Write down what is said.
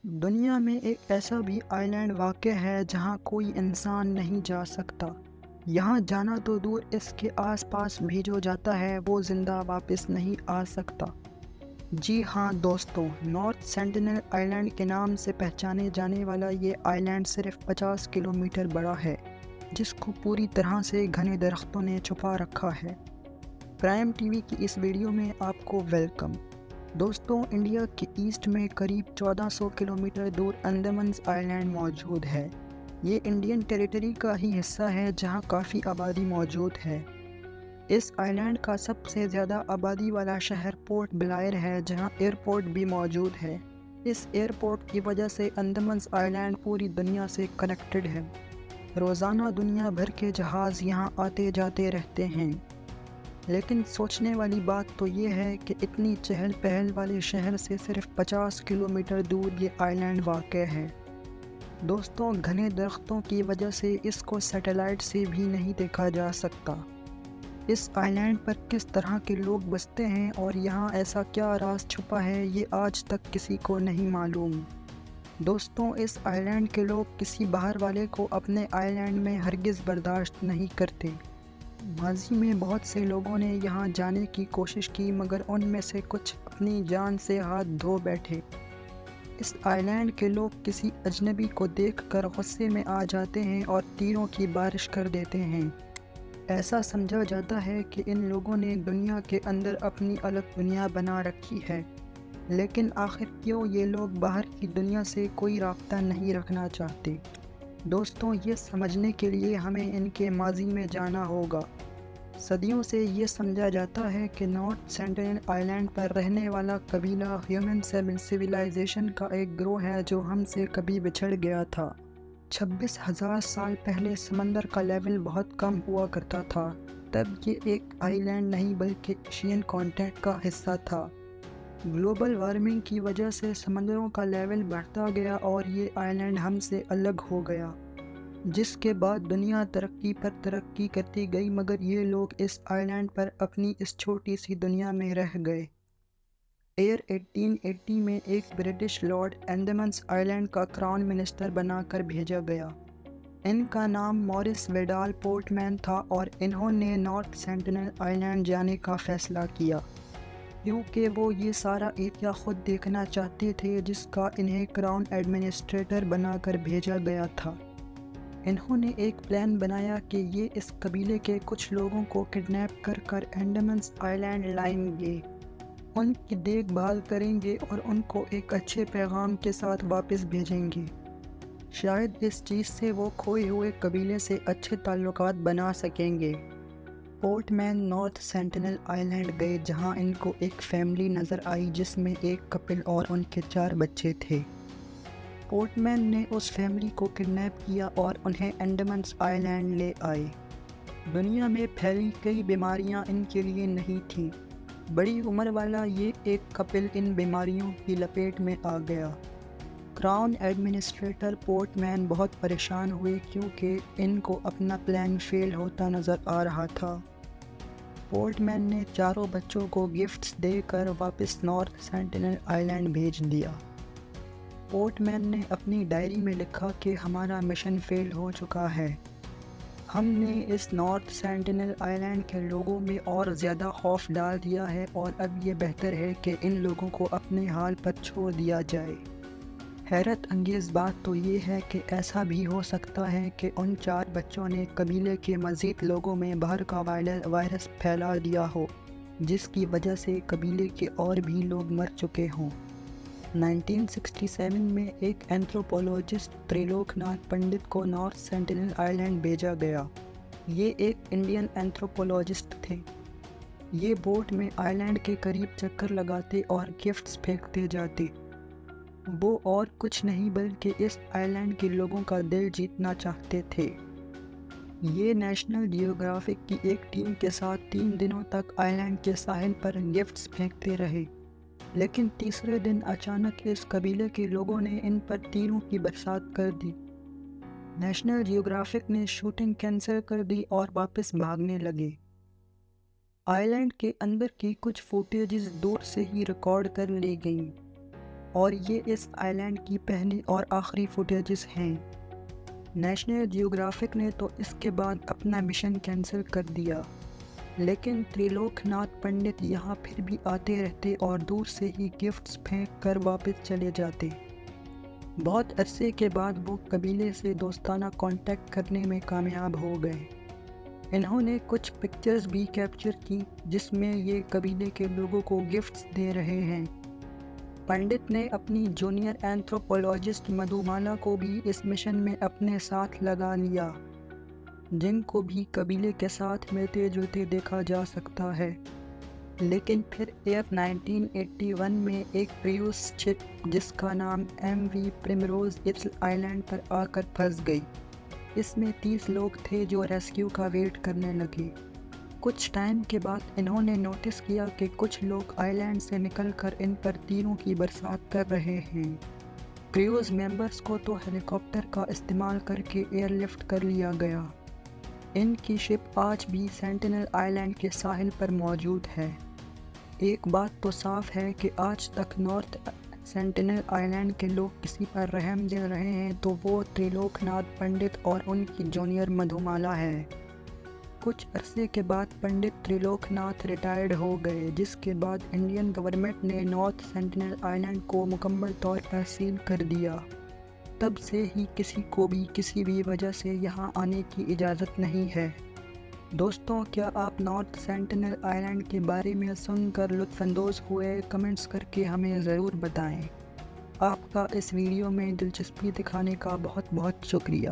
دنیا میں ایک ایسا بھی آئی لینڈ واقع ہے جہاں کوئی انسان نہیں جا سکتا۔ یہاں جانا تو دور، اس کے آس پاس بھی جو جاتا ہے وہ زندہ واپس نہیں آ سکتا۔ جی ہاں دوستوں، نارتھ سینٹینل آئی لینڈ کے نام سے پہچانے جانے والا یہ آئی لینڈ صرف 50 کلومیٹر بڑا ہے، جس کو پوری طرح سے گھنے درختوں نے چھپا رکھا ہے۔ پرائم ٹی وی کی اس ویڈیو میں آپ کو ویلکم۔ دوستوں، انڈیا کے ایسٹ میں قریب 1400 کلومیٹر دور اندامنز آئی لینڈ موجود ہے۔ یہ انڈین ٹیریٹری کا ہی حصہ ہے جہاں کافی آبادی موجود ہے۔ اس آئی لینڈ کا سب سے زیادہ آبادی والا شہر پورٹ بلائر ہے، جہاں ایئرپورٹ بھی موجود ہے۔ اس ایئرپورٹ کی وجہ سے اندامنز آئی لینڈ پوری دنیا سے کنیکٹڈ ہے۔ روزانہ دنیا بھر کے جہاز یہاں آتے جاتے رہتے ہیں۔ لیکن سوچنے والی بات تو یہ ہے کہ اتنی چہل پہل والے شہر سے صرف 50 کلومیٹر دور یہ آئی لینڈ واقع ہے۔ دوستوں، گھنے درختوں کی وجہ سے اس کو سیٹلائٹ سے بھی نہیں دیکھا جا سکتا۔ اس آئی لینڈ پر کس طرح کے لوگ بستے ہیں اور یہاں ایسا کیا راز چھپا ہے، یہ آج تک کسی کو نہیں معلوم۔ دوستوں، اس آئی لینڈ کے لوگ کسی باہر والے کو اپنے آئی لینڈ میں ہرگز برداشت نہیں کرتے۔ ماضی میں بہت سے لوگوں نے یہاں جانے کی کوشش کی، مگر ان میں سے کچھ اپنی جان سے ہاتھ دھو بیٹھے۔ اس آئی لینڈ کے لوگ کسی اجنبی کو دیکھ کر غصے میں آ جاتے ہیں اور تیروں کی بارش کر دیتے ہیں۔ ایسا سمجھا جاتا ہے کہ ان لوگوں نے دنیا کے اندر اپنی الگ دنیا بنا رکھی ہے۔ لیکن آخر کیوں یہ لوگ باہر کی دنیا سے کوئی رابطہ نہیں رکھنا چاہتے؟ دوستوں، یہ سمجھنے کے لیے ہمیں ان کے ماضی میں جانا ہوگا۔ صدیوں سے یہ سمجھا جاتا ہے کہ نارتھ سینٹینل آئی لینڈ پر رہنے والا قبیلہ ہیومن سیویلائزیشن کا ایک گروہ ہے جو ہم سے کبھی بچھڑ گیا تھا۔ 26,000 سال پہلے سمندر کا لیول بہت کم ہوا کرتا تھا۔ تب یہ ایک آئی لینڈ نہیں بلکہ ایشین کانٹیننٹ کا حصہ تھا۔ گلوبل وارمنگ کی وجہ سے سمندروں کا لیول بڑھتا گیا اور یہ آئی لینڈ ہم سے الگ ہو گیا، جس کے بعد دنیا ترقی پر ترقی کرتی گئی، مگر یہ لوگ اس آئی لینڈ پر اپنی اس چھوٹی سی دنیا میں رہ گئے۔ 1880 میں ایک برٹش لارڈ اندامنز آئی لینڈ کا کراؤن منسٹر بنا کر بھیجا گیا۔ ان کا نام موریس ویڈال پورٹ مین تھا اور انہوں نے نارتھ سینٹینل آئی لینڈ جانے کا فیصلہ کیا، کیونکہ وہ یہ سارا ایریا خود دیکھنا چاہتے تھے جس کا انہیں کراؤن ایڈمنسٹریٹر بنا کر بھیجا گیا تھا۔ انہوں نے ایک پلان بنایا کہ یہ اس قبیلے کے کچھ لوگوں کو کڈنیپ کر کر انڈامنز آئی لینڈ لائیں گے، ان کی دیکھ بھال کریں گے اور ان کو ایک اچھے پیغام کے ساتھ واپس بھیجیں گے۔ شاید اس چیز سے وہ کھوئے ہوئے قبیلے سے اچھے تعلقات بنا سکیں گے۔ پورٹ مین نارتھ سینٹینل آئی لینڈ گئے، جہاں ان کو ایک فیملی نظر آئی جس میں ایک کپل اور ان کے 4 بچے تھے۔ پورٹ مین نے اس فیملی کو کڈنیپ کیا اور انہیں انڈامنز آئی لینڈ لے آئے۔ دنیا میں پھیلی کئی بیماریاں ان کے لیے نہیں تھیں۔ بڑی عمر والا یہ ایک کپل ان بیماریوں کی لپیٹ میں آ گیا۔ کراؤن ایڈمنسٹریٹر پورٹ مین بہت پریشان ہوئے کیونکہ ان کو اپنا پلان فیل ہوتا نظر آ رہا تھا۔ پورٹ مین نے 4 بچوں کو گفٹس دے کر واپس نارتھ سینٹینل آئی لینڈ بھیج دیا۔ پورٹ مین نے اپنی ڈائری میں لکھا کہ ہمارا مشن فیل ہو چکا ہے۔ ہم نے اس نارتھ سینٹینل آئی لینڈ کے لوگوں میں اور زیادہ خوف ڈال دیا ہے اور اب یہ بہتر ہے کہ ان لوگوں کو اپنے حال پر چھوڑ دیا جائے۔ حیرت انگیز بات تو یہ ہے کہ ایسا بھی ہو سکتا ہے کہ ان 4 بچوں نے قبیلے کے مزید لوگوں میں باہر کا وائرس پھیلا دیا ہو، جس کی وجہ سے قبیلے کے اور بھی لوگ مر چکے ہوں۔ 1967 میں ایک اینتھروپولوجسٹ تریلوک ناتھ پنڈت کو نارتھ سینٹینل آئی لینڈ بھیجا گیا۔ یہ ایک انڈین اینتھروپولوجسٹ تھے۔ یہ بوٹ میں آئی لینڈ کے قریب چکر لگاتے اور گفٹس پھینکتے جاتے۔ وہ اور کچھ نہیں بلکہ اس آئی لینڈ کے لوگوں کا دل جیتنا چاہتے تھے۔ یہ نیشنل جیوگرافک کی ایک ٹیم کے ساتھ 3 دنوں تک آئی لینڈ کے ساحل پر گفٹس پھینکتے رہے، لیکن تیسرے دن اچانک اس قبیلے کے لوگوں نے ان پر تیروں کی برسات کر دی۔ نیشنل جیوگرافک نے شوٹنگ کینسل کر دی اور واپس بھاگنے لگے۔ آئی لینڈ کے اندر کی کچھ فوٹیجز دور سے ہی ریکارڈ کر لی گئیں اور یہ اس آئی لینڈ کی پہلی اور آخری فوٹیجز ہیں۔ نیشنل جیوگرافک نے تو اس کے بعد اپنا مشن کینسل کر دیا، لیکن تریلوک ناتھ پنڈت یہاں پھر بھی آتے رہتے اور دور سے ہی گفٹس پھینک کر واپس چلے جاتے۔ بہت عرصے کے بعد وہ قبیلے سے دوستانہ کانٹیکٹ کرنے میں کامیاب ہو گئے۔ انہوں نے کچھ پکچرز بھی کیپچر کی جس میں یہ قبیلے کے لوگوں کو گفٹس دے رہے ہیں۔ پنڈت نے اپنی جونیئر اینتھروپولوجسٹ مدھومالا کو بھی اس مشن میں اپنے ساتھ لگا لیا، جن کو بھی قبیلے کے ساتھ ملتے جلتے دیکھا جا سکتا ہے۔ لیکن پھر ایئر 1981 میں ایک کریوز شپ جس کا نام MV پرمروز اس آئی لینڈ پر آ کر پھنس گئی۔ اس میں 30 لوگ تھے جو ریسکیو کا ویٹ کرنے لگے۔ کچھ ٹائم کے بعد انہوں نے نوٹس کیا کہ کچھ لوگ آئی لینڈ سے نکل کر ان پر تیروں کی برسات کر رہے ہیں۔ کریوز ممبرز کو تو ہیلی کاپٹر کا استعمال کر کے ایئر لفٹ کر لیا گیا۔ ان کی شپ آج بھی سینٹینل آئی لینڈ کے ساحل پر موجود ہے۔ ایک بات تو صاف ہے کہ آج تک نارتھ سینٹینل آئی لینڈ کے لوگ کسی پر رحم دل رہے ہیں تو وہ تریلوک ناتھ پنڈت اور ان کی جونیئر مدھومالا ہے۔ کچھ عرصے کے بعد پنڈت تریلوک ناتھ ریٹائرڈ ہو گئے، جس کے بعد انڈین گورنمنٹ نے نارتھ سینٹینل آئی لینڈ کو مکمل طور پر سیل کر دیا۔ تب سے ہی کسی کو بھی کسی بھی وجہ سے یہاں آنے کی اجازت نہیں ہے۔ دوستوں، کیا آپ نارتھ سینٹینل آئی لینڈ کے بارے میں سن کر لطف اندوز ہوئے؟ کمنٹس کر کے ہمیں ضرور بتائیں۔ آپ کا اس ویڈیو میں دلچسپی دکھانے کا بہت بہت شکریہ۔